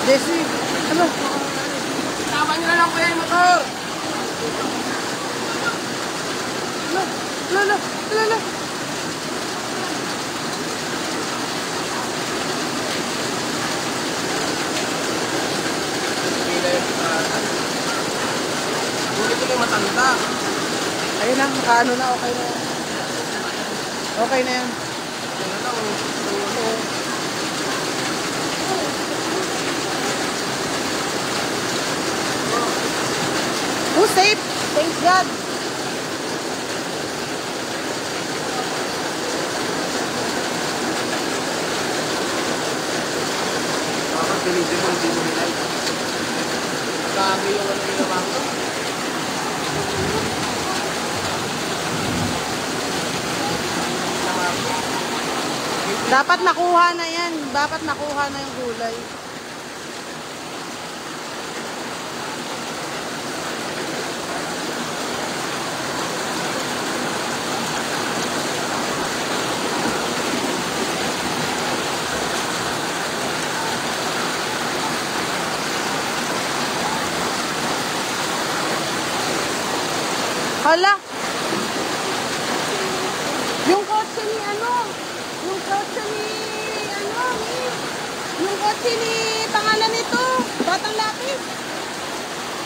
Jessie, ano? Tama nyo na lang kuya yung motor. Lala. Bulit ko yung matanda. Ayun na, nakaano na, okay na. Okay na yan. Yan na lang. Oh, safe. Thanks God. Pinigyan mo, hindi mo hinay. Dami yung ano ginawa ko. Dapat nakuha na yan. Dapat nakuha na yung gulay. Hala! Yung kotse ni ano? Yung kotse ni ano? Yung kotse ni pangalan nito? Batang Lapis?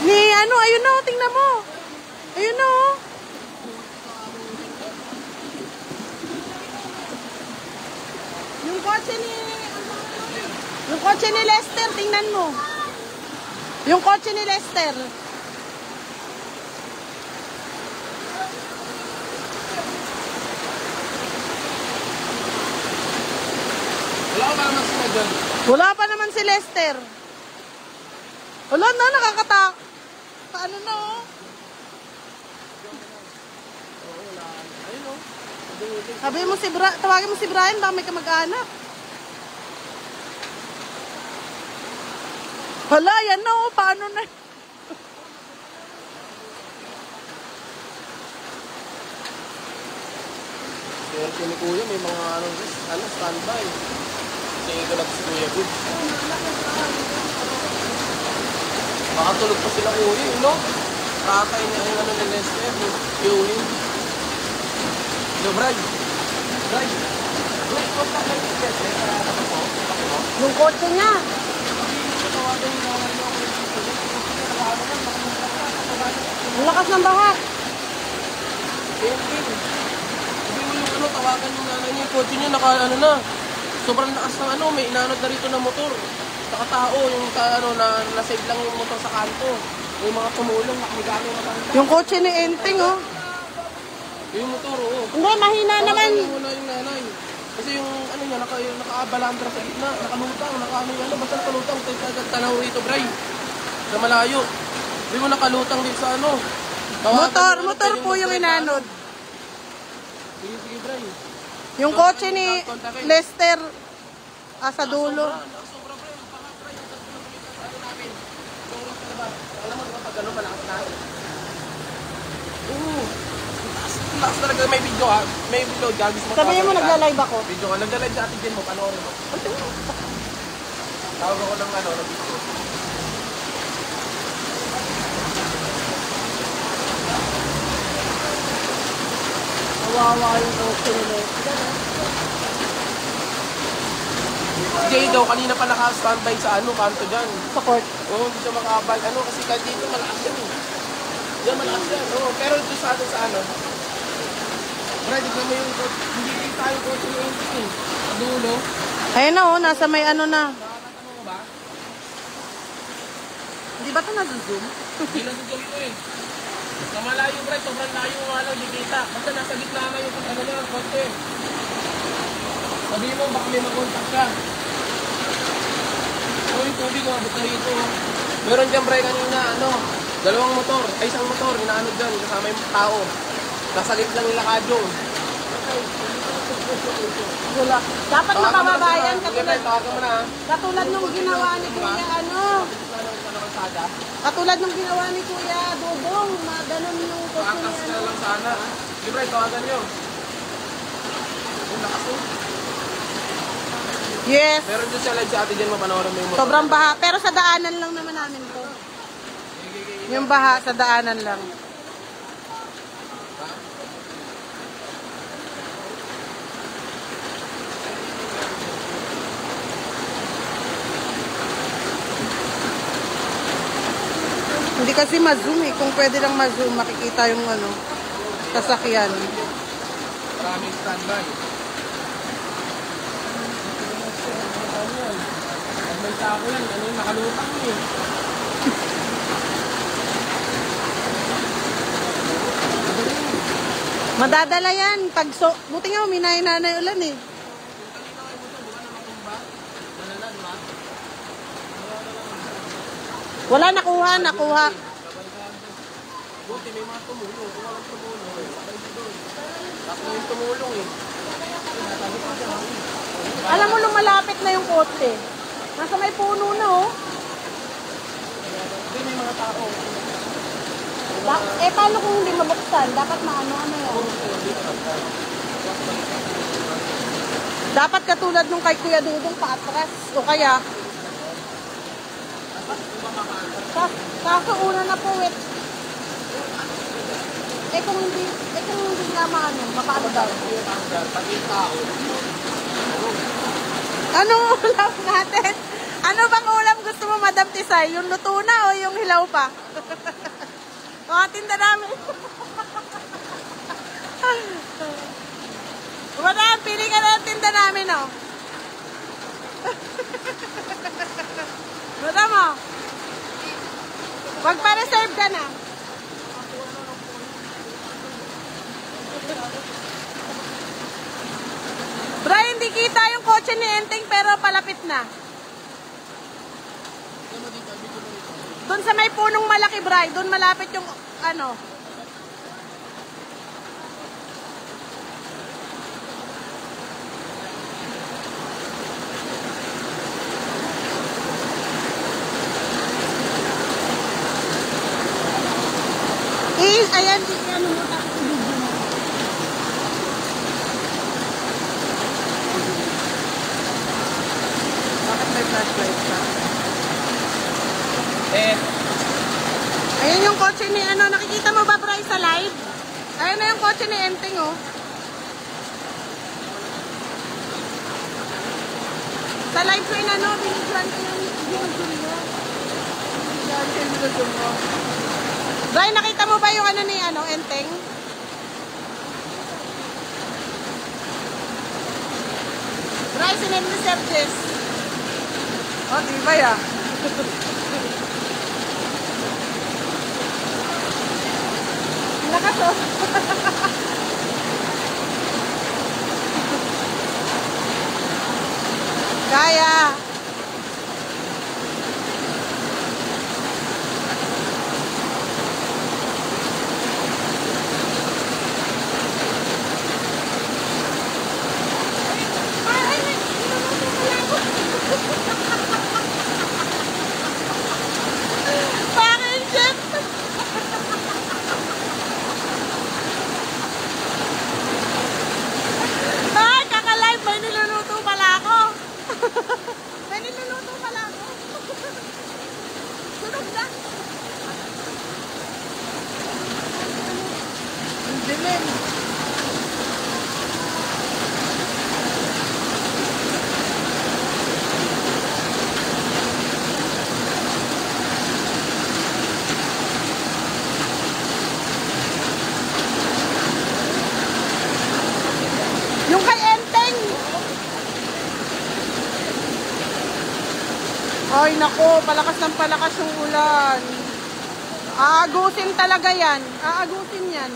Ni ano? Ayun na, tingnan mo. Ayun na, oh. Yung kotse ni... Yung kotse ni Lester, tingnan mo. Yung kotse ni Lester. Wala ko ba naman sila dyan? Wala pa naman si Lester. Wala na, nakakatak. Paano na, oh? Ayun o. Sabi mo si tawagin mo si Brian, baka may kamag-anak. Hala, yan na, oh. Paano na? Swerte ni Kuya, may mga ano, standby. Kasi ito lang si Kuya Good. Makatulog pa sila Kuya, no? Tatay niya yung ano ni Lester, yung Yo, Brad. Brad. Brad, kontak lang yung Lester. Ano po? Yung kotse niya. Ang lakas ng baha. Tawagan yung nanay niya, yung kotse niya, ano na. Sobrang lakas ng ano, may inanod na rito na motor. Saka tao, yung na-save lang yung motor sa kanto. Yung mga tumulong, nakamigali yung matanda. Yung kotse ni Enting, oh. Yung motor, oo. Hindi, mahina naman. Muna yung nanay. Kasi yung ano niya, naka-balandra sa gitna, nakalutang, basta nakalutang, tanaw rito, Bray. Sa malayo. Hindi mo nakalutang din sa ano. Motor po yung inanod. Sige, Bray. Yung kotse ni Lester sa dulo. Sobra, Bray. Bray, ano namin. Alam mo, pag ano, malakas na. Oo. Lakas talaga, may video ha. May video, guys. Sabihin mo, nagla-live ako. Video ka, nagla-live sa atin din mo, panoorin mo. Tawag ako ng ano, ng video. Kawawa yung kotse ni Lester. Si Jay daw, kanina pa naka-standby sa ano, kanto dyan. Sa court. Oo, hindi siya makabal. Ano, kasi kahit dito malakas yan eh. Yan, malakas yan. Oo, pero dito sa atin sa ano. Brad, tignan mo yung kotse. Hindi dito tayo kotse yung engine eh. Sa dulo. Ayun na, oh. Nasa may ano na. Nakakata mo ba? Hindi ba ito nasa-zoom? Hindi lang sa ito eh. Sa malayo, Brad, sobrang layo nga lang, hindi kita. Basta nasa gitna na yung ano niya, kotse. Sabihin mo, baka may makontak ka. Oo, yung tubig, abot na rito. Meron dyan, Brad, kanina, ano, dalawang motor, ay isang motor, inaano dyan, kasama yung tao. Nasa lit lang nila kadyo. Wala. Dapat makababayan katulad. Katulad nung ginawa ni Kuya, ano? Katulad nung ginawa ni Kuya Dodong, maganon yung kotse Pakas niya. na lang sana. Libre, tawagan nyo. Yung lakas mo. Yes. Meron dyan sa live si ate dyan, mapanoorin mo yung motor. Sobrang baha. Pero sa daanan lang naman namin to. Yung baha sa daanan lang. Hindi kasi ma-zoom eh. Kung pwede lang ma-zoom, makikita yung ano, sasakyan. Maraming standby. Pag may sako yan, ano yung nakalutang eh. Madadala yan. Buti nga uminay-nanay ulan eh. Wala, nakuha. Buti may mga tumulong. Kung walang tumulong, tatlo yung tumulong eh. Alam mo, lumalapit na yung kotse. Nasa may puno na oh. Hindi, may mga tao. Paano kung hindi mabuksan? Dapat maano yun? Dapat katulad nung kay Kuya Dudong paatras. O kaya, kaso una na po eh. Kung hindi nga maano, mapaano daw. Anong ulam natin? Ano bang ulam gusto mo, Madam Tisay? Yung luto na o yung hilaw pa? Mga tinda namin. Madam, pili ka na ng tinda namin, oh. Madam, oh. Magpa-reserve ka na. Bray, hindi kita yung kotse ni Enteng pero palapit na. Doon sa may punong malaki, Bray. Doon malapit yung ano. Ayan, ano mo, tapos video mo. Bakit may flashlight pa? Ayan yung kotse ni ano, nakikita mo ba, Bray, sa live? Ayan na yung kotse ni Enteng, oh. Sa live ko yun, ano, binigyan ko yung binigyan mo. Binigyan mo. Bray, nakita mo ba yung ano ni ano, Enteng? Bray, sinend ni Sir Jess. Oh, di ba ya? Lakas, oh. Kaya. Yung kay Enteng. Ay nako, palakas ng palakas yung ulan. Aagusin talaga yan. Aagusin yan.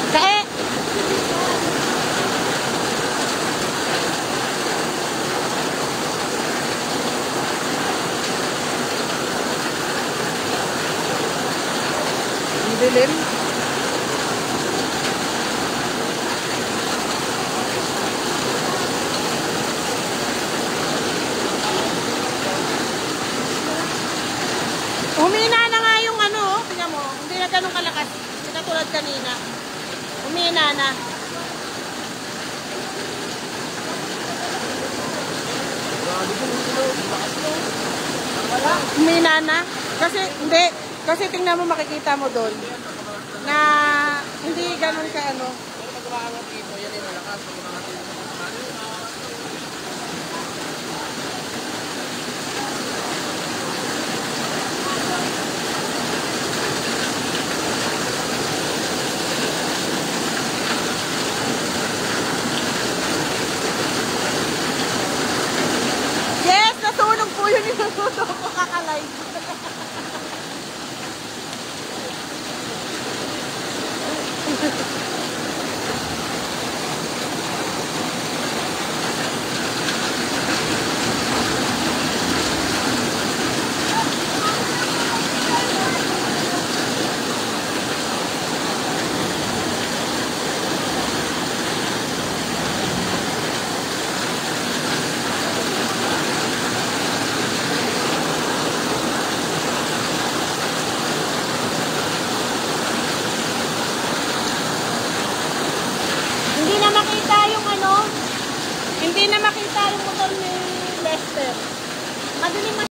Kaya dilim. Wala na? Kasi, hindi. Kasi tingnan mo, makikita mo doon na hindi ganun ka ano. Pero pag umaangat dito, yan yung malakas. Pag umaangat dito, Yes, nasunog po yun yung nasunog ko kakalay. Hindi na makita yung motor ni Lester. Madaling